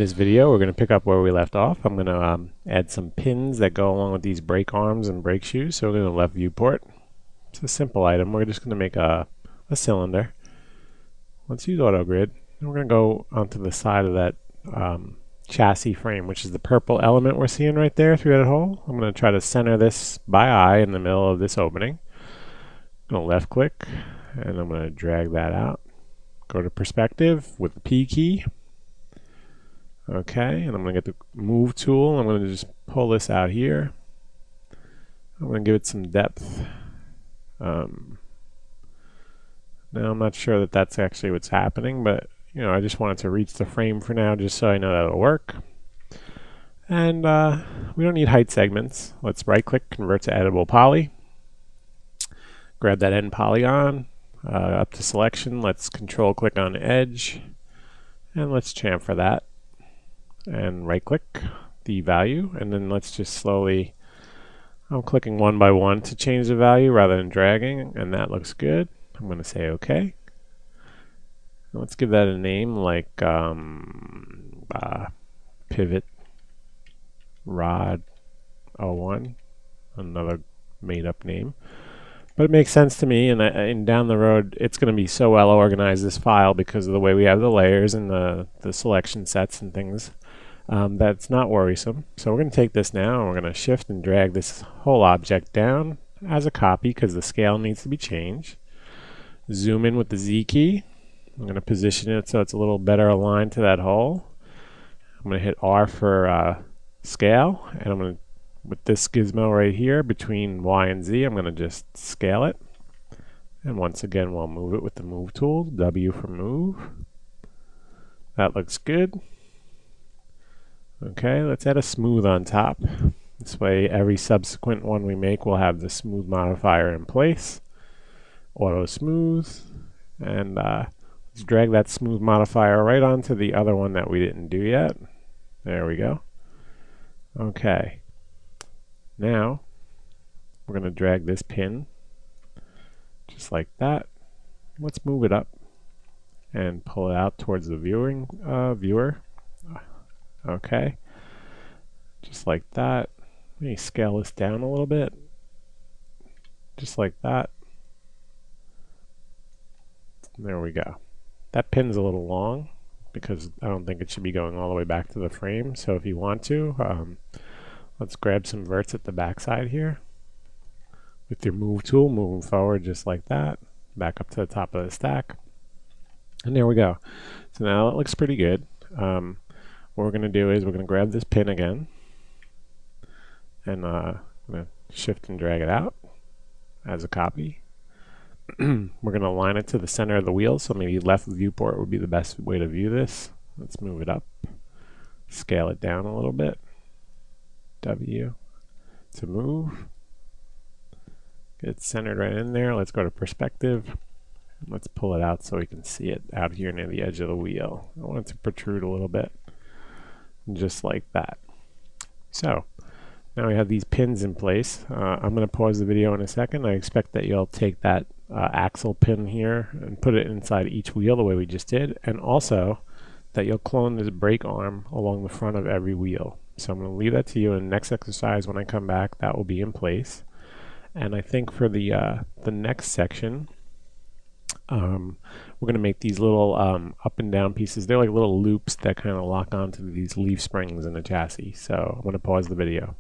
this video, we're going to pick up where we left off. I'm going to add some pins that go along with these brake arms and brake shoes. So we're going to left viewport. It's a simple item. We're just going to make a cylinder. Let's use auto grid. And we're going to go onto the side of that chassis frame, which is the purple element we're seeing right there through that hole. I'm going to try to center this by eye in the middle of this opening. I'm going to left click and I'm going to drag that out. Go to perspective with the P key. Okay, and I'm going to get the move tool. I'm going to just pull this out here. I'm going to give it some depth. Now I'm not sure that that's actually what's happening, but I just wanted to reach the frame for now just so I know that'll work. And we don't need height segments. Let's right click, convert to editable poly. Grab that end polygon, up to selection. Let's control click on edge and let's chamfer that. And right click the value, and then let's just slowly, I'm clicking one by one to change the value rather than dragging, and that looks good. I'm going to say OK. Let's give that a name like pivot rod 01, another made up name. But it makes sense to me, and down the road it's going to be so well organized, this file, because of the way we have the layers and the selection sets and things. That's not worrisome. So we're going to take this now and we're going to shift and drag this whole object down as a copy because the scale needs to be changed. Zoom in with the Z key. I'm going to position it so it's a little better aligned to that hole. I'm going to hit R for scale, and I'm going to, with this gizmo right here between Y and Z, I'm going to just scale it. And once again, we'll move it with the move tool, W for move. That looks good. Okay, let's add a smooth on top. This way every subsequent one we make will have the smooth modifier in place. Auto smooth, and let's drag that smooth modifier right onto the other one that we didn't do yet. There we go. Okay, now we're going to drag this pin just like that. Let's move it up and pull it out towards the viewer. Okay, just like that. Let me scale this down a little bit, just like that. There we go. That pin's a little long because I don't think it should be going all the way back to the frame. So if you want to, let's grab some verts at the back side here. With your move tool, moving forward just like that. Back up to the top of the stack. And there we go. So now it looks pretty good. What we're going to do is we're going to grab this pin again. And I'm going to shift and drag it out as a copy. We're going to align it to the center of the wheel, so maybe left viewport would be the best way to view this. Let's move it up, scale it down a little bit, W to move, get it centered right in there. Let's go to perspective, let's pull it out so we can see it out here near the edge of the wheel. I want it to protrude a little bit, just like that. So now we have these pins in place. I'm going to pause the video in a second. I expect that you'll take that axle pin here and put it inside each wheel the way we just did, and also that you'll clone this brake arm along the front of every wheel. So I'm going to leave that to you in the next exercise. When I come back, that will be in place. And I think for the next section, we're going to make these little up and down pieces. They're like little loops that kind of lock onto these leaf springs in the chassis. So I'm going to pause the video.